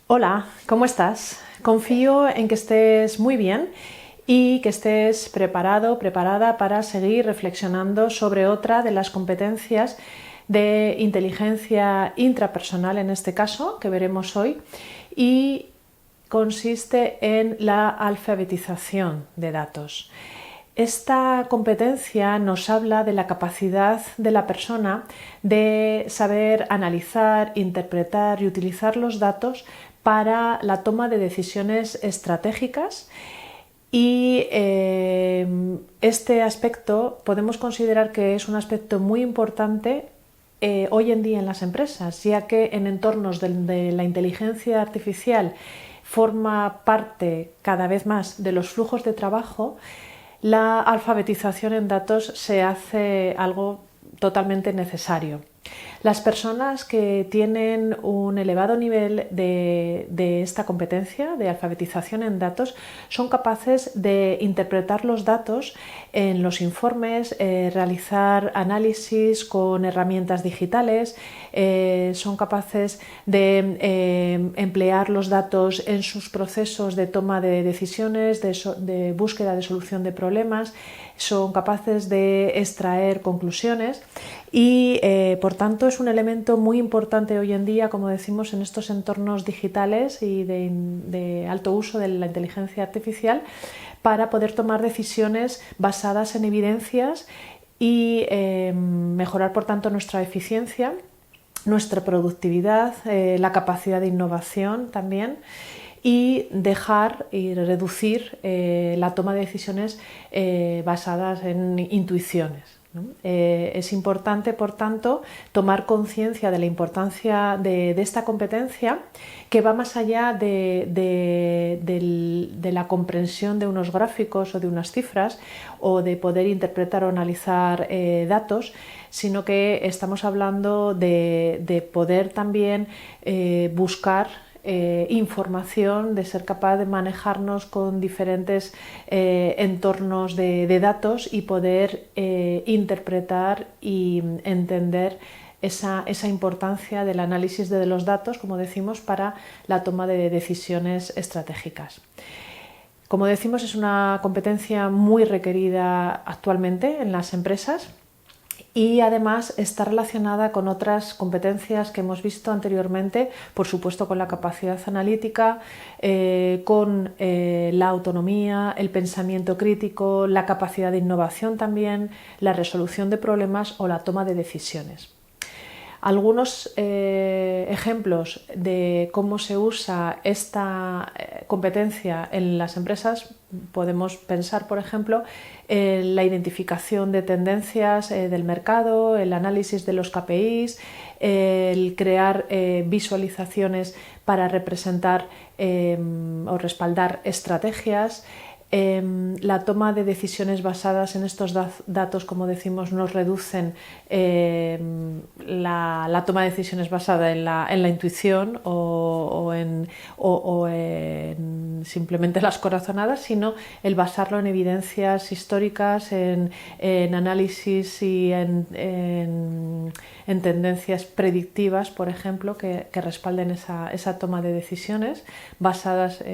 Hola, ¿cómo estás? Confío en que estés muy bien y que estés preparado, preparada para seguir reflexionando sobre otra de las competencias de inteligencia intrapersonal, en este caso, que veremos hoy, y consiste en la alfabetización de datos. Esta competencia nos habla de la capacidad de la persona de saber analizar, interpretar y utilizar los datos para la toma de decisiones estratégicas y este aspecto podemos considerar que es un aspecto muy importante hoy en día en las empresas, ya que en entornos de la inteligencia artificial forma parte cada vez más de los flujos de trabajo. La alfabetización en datos se hace algo totalmente necesario. Las personas que tienen un elevado nivel de esta competencia de alfabetización en datos son capaces de interpretar los datos en los informes, realizar análisis con herramientas digitales, son capaces de emplear los datos en sus procesos de toma de decisiones, de búsqueda de solución de problemas, son capaces de extraer conclusiones y por tanto es un elemento muy importante hoy en día, como decimos, en estos entornos digitales y de alto uso de la inteligencia artificial para poder tomar decisiones basadas en evidencias y mejorar por tanto nuestra eficiencia, nuestra productividad, la capacidad de innovación también, y dejar y reducir la toma de decisiones basadas en intuiciones, ¿no? Es importante, por tanto, tomar conciencia de la importancia de esta competencia, que va más allá de la comprensión de unos gráficos o de unas cifras o de poder interpretar o analizar datos, sino que estamos hablando de poder también buscar información, de ser capaz de manejarnos con diferentes entornos de datos y poder interpretar y entender esa importancia del análisis de los datos, como decimos, para la toma de decisiones estratégicas. Como decimos, es una competencia muy requerida actualmente en las empresas y además está relacionada con otras competencias que hemos visto anteriormente, por supuesto con la capacidad analítica, con la autonomía, el pensamiento crítico, la capacidad de innovación también, la resolución de problemas o la toma de decisiones. Algunos ejemplos de cómo se usa esta competencia en las empresas: podemos pensar, por ejemplo, en la identificación de tendencias del mercado, el análisis de los KPIs, el crear visualizaciones para representar o respaldar estrategias. La toma de decisiones basadas en estos datos, como decimos, nos reducen la toma de decisiones basada en la intuición o en simplemente las corazonadas, sino el basarlo en evidencias históricas, en análisis y en tendencias predictivas, por ejemplo, que respalden esa toma de decisiones basadas,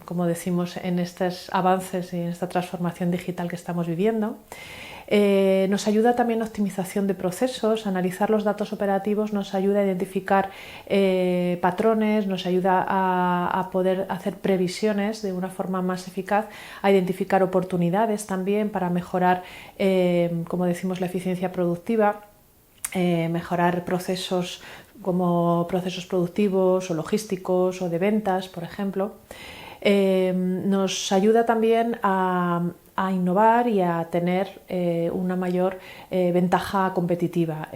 como decimos, en estos avances y en esta transformación digital que estamos viviendo. Nos ayuda también a optimización de procesos. Analizar los datos operativos nos ayuda a identificar patrones, nos ayuda a poder hacer previsiones de una forma más eficaz, a identificar oportunidades también para mejorar, como decimos, la eficiencia productiva, mejorar procesos como procesos productivos o logísticos o de ventas, por ejemplo. Nos ayuda también a innovar y a tener una mayor ventaja competitiva,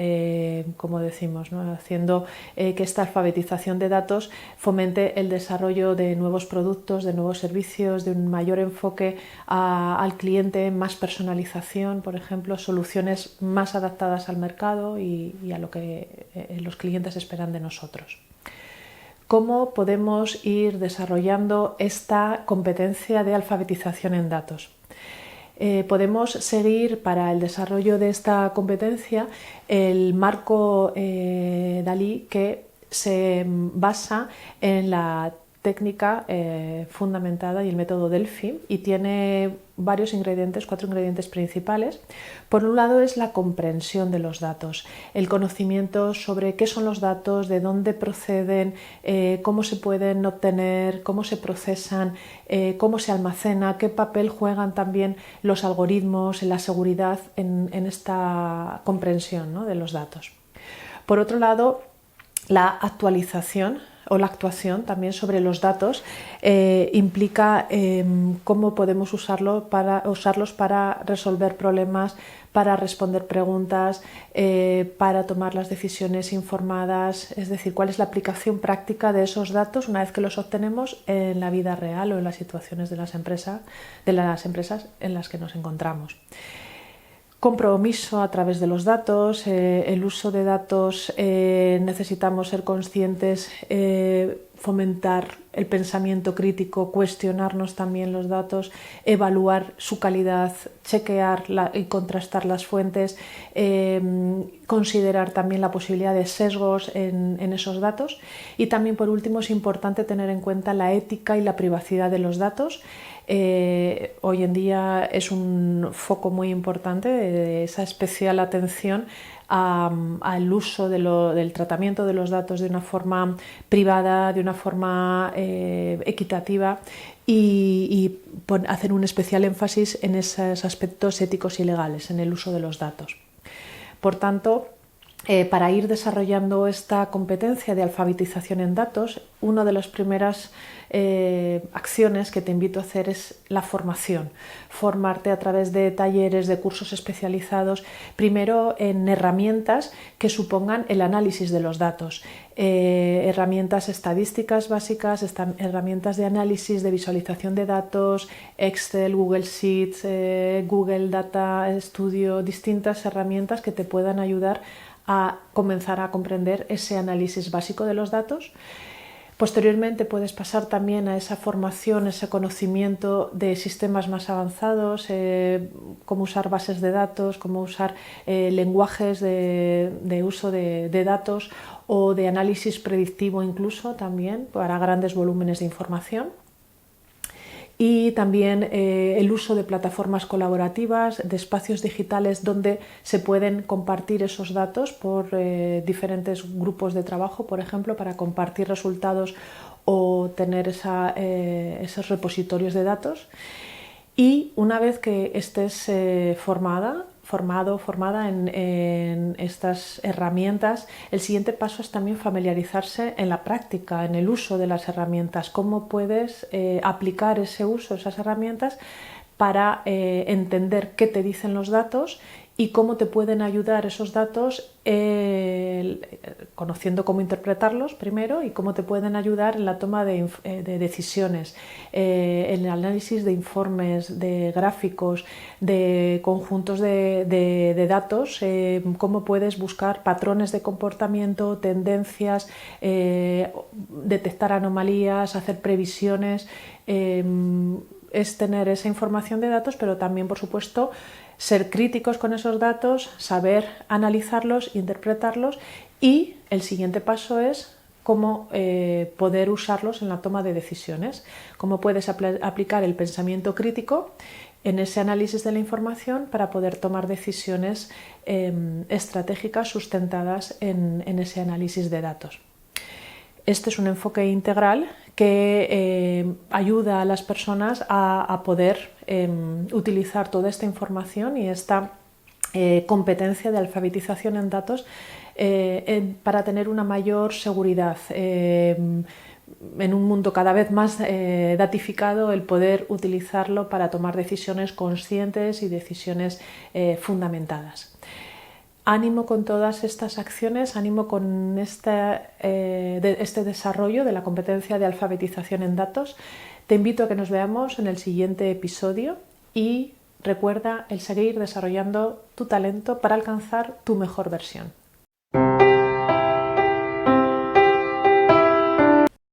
como decimos, ¿no? Haciendo que esta alfabetización de datos fomente el desarrollo de nuevos productos, de nuevos servicios, de un mayor enfoque al cliente, más personalización, por ejemplo, soluciones más adaptadas al mercado y a lo que los clientes esperan de nosotros. ¿Cómo podemos ir desarrollando esta competencia de alfabetización en datos? Podemos seguir para el desarrollo de esta competencia el marco Dalí, que se basa en la técnica fundamentada y el método Delphi, y tiene varios ingredientes, 4 ingredientes principales. Por un lado es la comprensión de los datos, el conocimiento sobre qué son los datos, de dónde proceden, cómo se pueden obtener, cómo se procesan, cómo se almacena, qué papel juegan también los algoritmos en la seguridad en esta comprensión, ¿no?, de los datos. Por otro lado, la actualización o la actuación también sobre los datos implica cómo podemos usarlos para resolver problemas, para responder preguntas, para tomar las decisiones informadas, es decir, cuál es la aplicación práctica de esos datos una vez que los obtenemos en la vida real o en las situaciones de las empresas en las que nos encontramos. Compromiso a través de los datos, el uso de datos, necesitamos ser conscientes, fomentar el pensamiento crítico, cuestionarnos también los datos, evaluar su calidad, chequear y contrastar las fuentes, considerar también la posibilidad de sesgos en esos datos. Y también, por último, es importante tener en cuenta la ética y la privacidad de los datos. Hoy en día es un foco muy importante de esa especial atención al uso del tratamiento de los datos de una forma privada, de una forma equitativa, y hacer un especial énfasis en esos aspectos éticos y legales en el uso de los datos. Por tanto, para ir desarrollando esta competencia de alfabetización en datos, una de las primeras acciones que te invito a hacer es la formación. Formarte a través de talleres, de cursos especializados, primero en herramientas que supongan el análisis de los datos, herramientas estadísticas básicas, herramientas de análisis, de visualización de datos, Excel, Google Sheets, Google Data Studio, distintas herramientas que te puedan ayudar a comenzar a comprender ese análisis básico de los datos. Posteriormente puedes pasar también a esa formación, ese conocimiento de sistemas más avanzados, cómo usar bases de datos, cómo usar lenguajes de uso de datos o de análisis predictivo incluso también para grandes volúmenes de información. Y también el uso de plataformas colaborativas, de espacios digitales donde se pueden compartir esos datos por diferentes grupos de trabajo, por ejemplo, para compartir resultados o tener esos repositorios de datos. Y una vez que estés formada en estas herramientas, el siguiente paso es también familiarizarse en la práctica, en el uso de las herramientas, cómo puedes aplicar ese uso, esas herramientas, para entender qué te dicen los datos y cómo te pueden ayudar esos datos, conociendo cómo interpretarlos primero, y cómo te pueden ayudar en la toma de decisiones, en el análisis de informes, de gráficos, de conjuntos de datos, cómo puedes buscar patrones de comportamiento, tendencias, detectar anomalías, hacer previsiones. Es tener esa información de datos, pero también, por supuesto, ser críticos con esos datos, saber analizarlos, interpretarlos, y el siguiente paso es cómo poder usarlos en la toma de decisiones, cómo puedes aplicar el pensamiento crítico en ese análisis de la información para poder tomar decisiones estratégicas sustentadas en ese análisis de datos. Este es un enfoque integral que ayuda a las personas a poder utilizar toda esta información y esta competencia de alfabetización en datos para tener una mayor seguridad. En un mundo cada vez más datificado, el poder utilizarlo para tomar decisiones conscientes y decisiones fundamentadas. Ánimo con todas estas acciones, ánimo con este desarrollo de la competencia de alfabetización en datos. Te invito a que nos veamos en el siguiente episodio y recuerda el seguir desarrollando tu talento para alcanzar tu mejor versión.